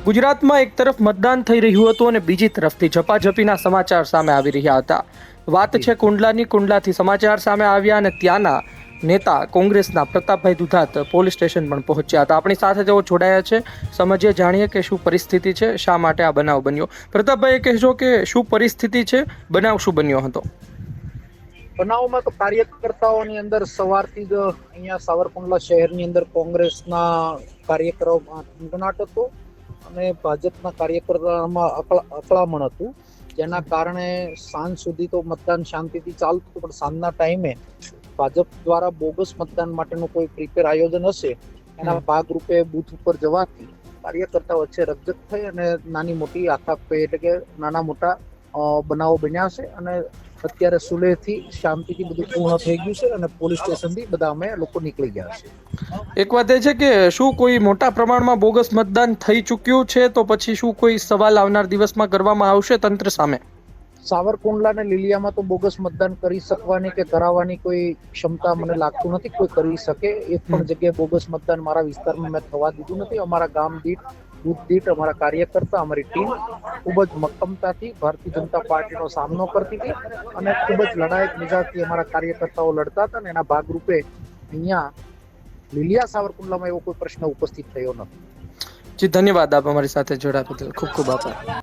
ગુજરાતમાં એક તરફ મતદાન થઈ રહ્યું હતું અને બીજી તરફથી ઝપાઝપીના સમાચાર સામે આવી રહ્યા હતા. વાત છે કુંડલાની. કુંડલાથી સમાચાર સામે આવ્યા અને ત્યાંના નેતા કોંગ્રેસના પ્રતાપભાઈ દુધાત પોલીસ સ્ટેશન પણ પહોંચ્યા હતા. આપણી સાથે તેઓ જોડાયા છે. સમજીએ, જાણીએ કે શું પરિસ્થિતિ છે, શા માટે આ બનાવ બન્યો. પ્રતાપભાઈ, કહેજો કે શું પરિસ્થિતિ છે, બનાવ શું બન્યો હતો? બનાવમાં તો કાર્યકર્તાઓની અંદર સવારથી જ અહીંયા સાવરકુંડલા શહેરની અંદર કોંગ્રેસના કાર્યકરોમાં થનગનાટ હતો અને ભાજપના કાર્યકર્તાઓમાં અકળામણ હતું, જેના કારણે સાંજ સુધી તો મતદાન શાંતિથી ચાલતું હતું, પણ સાંજના ટાઈમે ભાજપ દ્વારા બોગસ મતદાન માટેનું કોઈ પ્રિપેર આયોજન હશે એના ભાગરૂપે બૂથ ઉપર જવાથી કાર્યકર્તાઓ વચ્ચે રકઝક થઈ અને નાની મોટી એટલે કે નાના મોટા બનાવો બન્યા છે. અને અત્યારે સુલેહથી શાંતિથી બધું પૂર્ણ થઈ ગયું છે અને પોલીસ સ્ટેશનથી બધા અમે લોકો નીકળી ગયા છે. એક વાત એ છે કે શું કોઈ મોટા પ્રમાણમાં બોગસ મતદાન થઈ ચૂક્યું છે, તો પછી શું કોઈ સવાલ આવનાર દિવસમાં કરવામાં આવશે તંત્ર સામે? સાવરકુંડલા અને લીલિયામાં તો બોગસ મતદાન કરી શકવાની કે કરાવવાની કોઈ ક્ષમતા મને લાગતું નથી કોઈ કરી શકે. એક પણ જગ્યાએ બોગસ મતદાન મારા વિસ્તારમાં મેં થવા દીધું નથી. અમારા ગામ દીઠ, બૂથ દીઠ અમારા કાર્યકર્તા, અમારી ટીમ ખૂબ જ મક્કમતાથી ભારતીય જનતા પાર્ટીનો સામનો કરતી હતી અને ખૂબ જ લડાયક મિજાજથી અમારા કાર્યકર્તાઓ લડતા હતા અને એના ભાગરૂપે અહીંયા લીલિયા સાવરકુંડલામાં એવો કોઈ પ્રશ્ન ઉપસ્થિત થયો નથી. જી, ધન્યવાદ. આપ અમારી સાથે જોડાયા બદલ ખૂબ ખૂબ આભાર.